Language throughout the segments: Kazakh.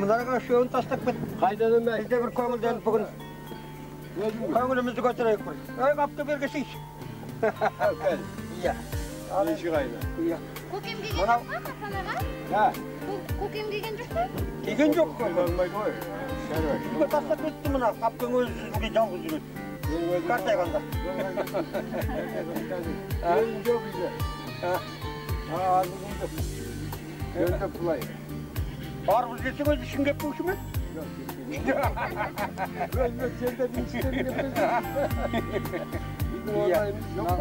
Bunlara şöyle tasdik et. Kaydanın ben. Biz de bir kömürden bugün kömürümüzü götüreyik buraya. Öyle kaptı bir kişi. İyi. Neyişi kayda? İyi. Kokim gigen yok mu sana? Ha? Kokim gigen yok mu? Gigen yok. Olmay koy. Biz tasdik etti buna. Kaptığın özünü yalnız yürüdü. Kartayanda. Gözün çok güzel. Ha, ağzı buldu. Gözde pulayı. Ağır bilsin öz işin yapmış mı? Yok, ben sen de bir işleri yapıyorsun. Bizim oradaymış yok mu?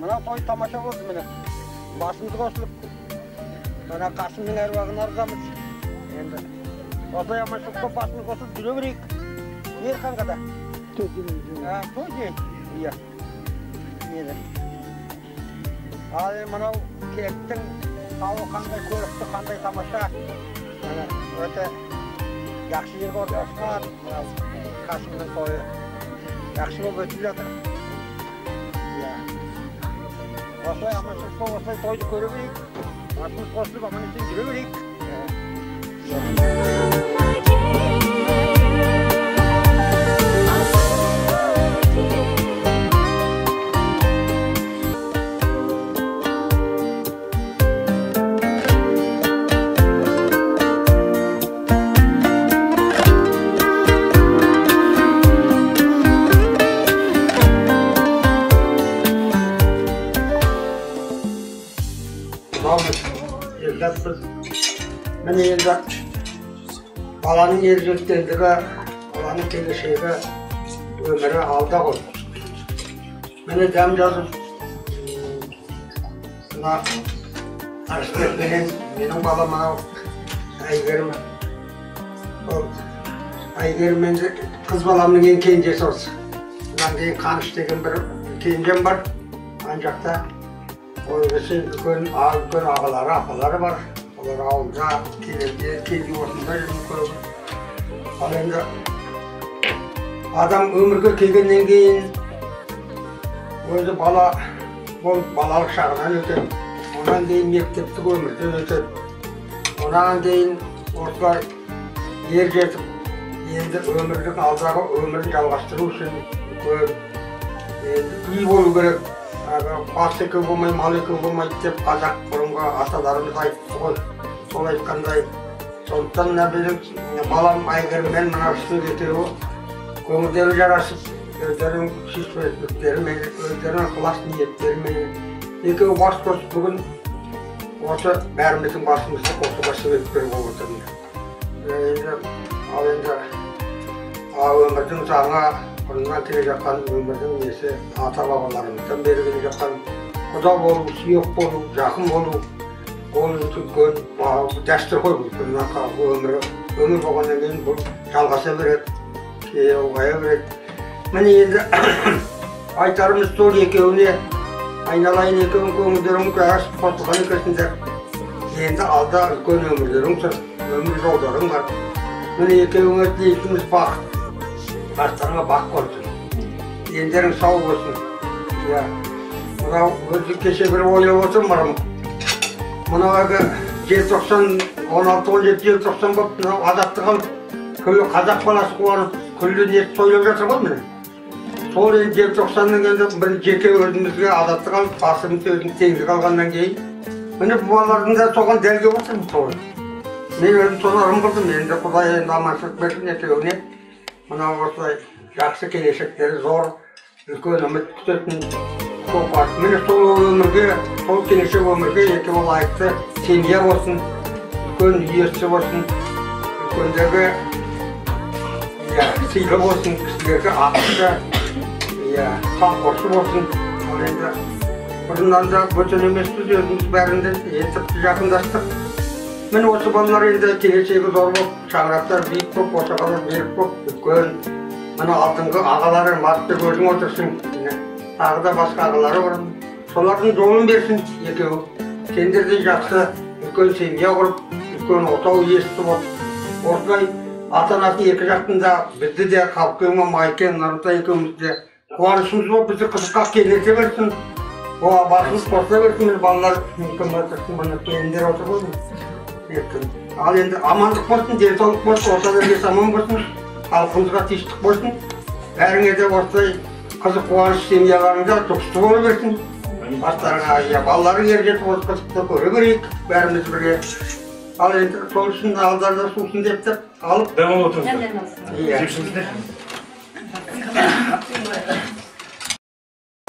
Buna toy tamaşa oldu bana. Başımız koşulup. Bana Kasım'ın ervağını arzamış. Şimdi. Oda yamaçlıkta başımız koşulup duruyoruz. Yer kankada. Ha, toy değil. İyi. İyi de. Ağabey bana kektin tavuğu kanday körüktü, kanday tamaşa. Öte yakşı yerge ortasına Kasım'ın toyu. Yakşı olup ötüp yatır. Osay amaçlıkta osay toydu körübeyik. Başımız koşulup aman için giriyoruz. Ben elimde balanın yerceklerdiği, balanın gelişeği, ömrü alda koydum. Ben de dem yazdım. Buna arşivet benim balama Ayger'im. Ayger'im kız balamın en kencesi olsun. Ben de kanış degen bir kencem var. Ancak da Oygusun bugün ağaları, apaları var. Onları ağılca, kendi ortunda koyuyor. Alenda adam ömürge kelgenden keyin özü balalık şağından ötür. Ondan keyin mekteplik ömürden ötür. Ondan keyin ortalar yer jetip, endi ömürlük aldağı ömürün jalgaştıruu üçün iyi boluu gerek. бас екі болмай, мал екі болмайды деп қазақ бұрынғы аталарымыз айтты ғой. Сол айтқандай. Сондықтан мына біздің балам Айгермен мына кісі екеуі көңілдері жарасып, өздерінің сүйіспеншіліктерімен, өздерінің ықылас ниеттерімен екеуі бас қосып бүгін осы бәріміздің басымызды қосуға себепкер болып отырмын. Ал енді өмірдің заңы, бұрыннан келе жатқан өмірдің несі, ата-бабаларымыздан бері келе жатқан құда болу, сүйек болу, жақын болу, ол үлкен дәстүр ғой бұл. Өмір болғаннан кейін бұл жалғаса береді, ұлғая береді. Міне енді айтарымыз сол екеуіне, айналайын екеуін көңілдерің қағасып қосылған екенсіңдер. Енді алда үлкен өмірлерің тұр, өмір жолдарың бар. Міне екеуіңе тілейтініміз бақыт, бастарыңа бақ болсын, дендерің сау болсын. Мынау өзі кеше бір ойлап отырмын, мынау желтоқсан 16-17 желтоқсан болып мынау азаттық алып, күллі қазақ баласы қуанып, күллі ниет тойлап жатыр ғой міне. Сол енді желтоқсанның енді бір жеке өзімізге азаттық алып, басымыз өзін теңдік алғаннан кейін, міне бұл балалардың да соған дәлге отырмын той. Мен өзім соны ырым қылдым, енді Құдай енді аманшылық берсін екеуіне. Мынау осылай жақсы келешектері зор, үлкен үміт күтетін көп бар. Міне сол өмірге, сол келешек өмірге екеуі лайықты семья болсын, үлкен үйесі болсын, үлкендерге сыйлы болсын, кісілерге ақысы, қамқоршы болсын. Ал енді бұрыннан да бөтен емеспіз, өзіміз бәрінде етіп жақындастық. Мен осы балалар енді келешегі зор болып, шаңырақтар биік болып, ошағалар берік болып, үлкен. Мына алтынғы ағалары матты көзің отырсын. Тағы да басқа ағалары бар. Солардың жолын берсін екеуі. Сендерде жақсы үлкен семья құрып, үлкен отау иесі болып, осылай ата-анасы екі жақтында бізді де Қалқыма, Майкен, Нарымтай екеумізде қуанышымыз болып, бізді қызыққа келете берсін. Басымыз қоса берсін, мен балалар мүмкін батырсын, бұны келіндер отыр болсын. Ал енді амандық болсын, денсаулық болсын, ортада іргесі аман болсын, халқымызға тыныштық болсын. Бәріңе де осылай қызық қуаныш семьяларыңда жұғысты бола берсін. Бастарыңа балаларың ержетіп осы қызықты көре берейік, бәріміз бірге. Ал енді сол үшін алдарда сусын деп алып. Дәмал отырыңыздар.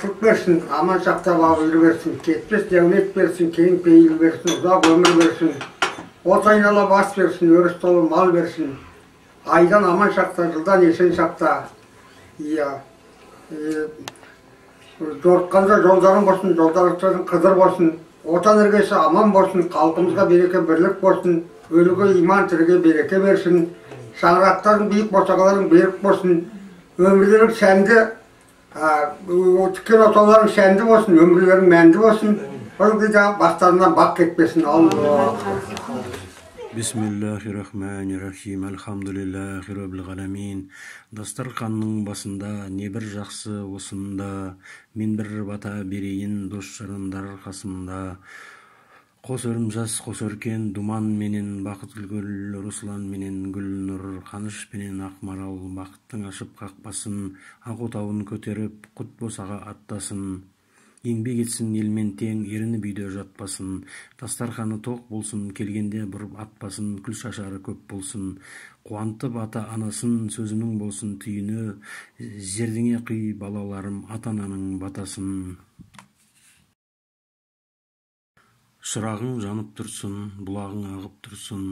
Құт берсін, аман сақтап алып берсін, кетпес дәулет берсін, кең пейіл берсін, ұзақ өмір берсін. От айнала бас берсін, өріс толы мал берсін. Айдан аман шақта, жылдан есен шақта. Жорыққанда жолдарың болсын, жолдарың қыдыр болсын. Отан іргесі аман болсын, халқымызға береке бірлік болсын. Өліге иман, тіріге береке берсін. Шаңырақтарың биік, босағаларың берік болсын. Өмірлерің сәнді, тіккен отауларың сәнді болсын, өмірлерің мәнді болсын. Олды да бастарынан бақ кетпесін. Бисмиллахиррахманиррахим. Алхамдулиллахи роббил аламин. Дастарханның басында не бір жақсы осында, мен бір бата берейін дос жарандар қасымда. Қос өрім жас, қос өркен, думан менен бақыт гүл, Руслан менен гүл нұр, қаныш менен ақмарал, бақыттың ашып қақпасын, ақ отауын көтеріп, құт босаға аттасын. Еңбек етсін елмен тең, еріні бүйде жатпасын. Дастарханы тоқ болсын, келгенде бұрып атпасын, күл шашары көп болсын. Қуантып ата анасын, сөзінің болсын түйіні, зердіңе қый балаларым ата-ананың батасын. Шырағың жанып тұрсын, бұлағың ағып тұрсын,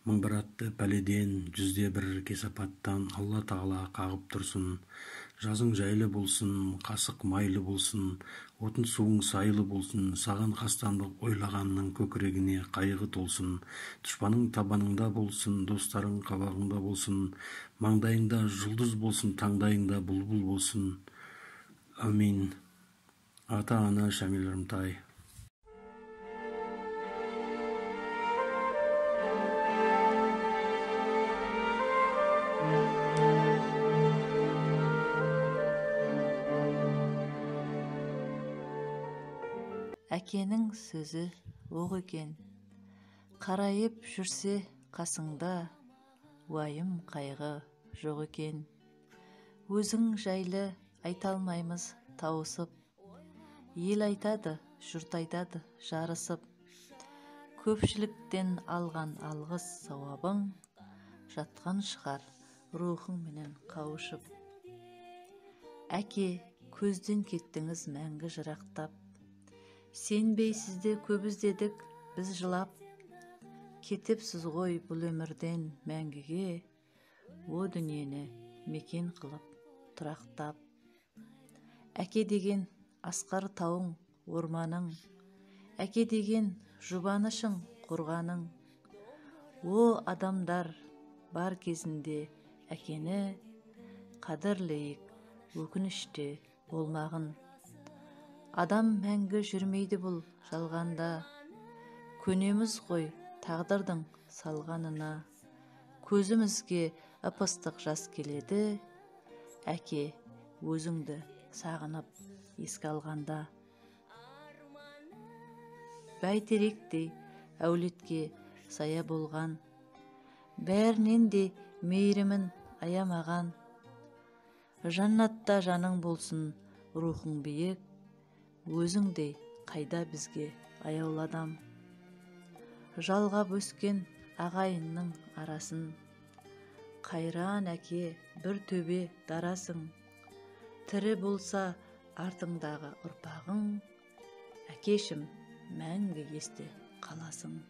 мың бір атты пәледен, жүзде бір кесапаттан Алла тағала қағып тұрсын. Жазың жайлы болсын, қасық майлы болсын, отын суың сайлы болсын, саған қастандық ойлағанның көкірегіне қайғы толсын. Дұшпаның табаныңда болсын, достарың қабағыңда болсын, маңдайыңда жұлдыз болсын, таңдайыңда бұлбұл болсын. Амин. Ата-ана Шамил Рымтай. Әкенің сөзі оқ екен, қарайып жүрсе қасыңда, уайым қайғы жоқ екен. Өзің жайлы айталмаймыз тауысып, ел айтады, жұрт айтады жарысып. Көпшіліктен алған алғыс сауабың, жатқан шығар рухың менен қауышып. Әке, көзден кеттіңіз мәңгі жырақтап. Сенбейсізде көп іздедік біз жылап. Кетіпсіз ғой бұл өмірден мәңгіге, о дүниені мекен қылып тұрақтап. Әке деген асқар тауың, орманың, әке деген жұбанышың, қорғаның. О адамдар бар кезінде әкені, қадірлейік өкініште болмағын. Адам мәңгі жүрмейді бұл жалғанда, көнеміз ғой тағдырдың салғанына. Көзімізге ып-ыстық жас келеді, әке өзіңді сағынып еске алғанда. Бәйтеректей әулетке сая болған, бәрінен де мейірімін аямаған. Жаннатта жаның болсын рухың биік, өзіңдей қайда бізге аяуладам. Жалғап өскен ағайынның арасын, қайран әке бір төбе дарасың. Тірі болса артыңдағы ұрпағың, әкешім мәңгі есте қаласың.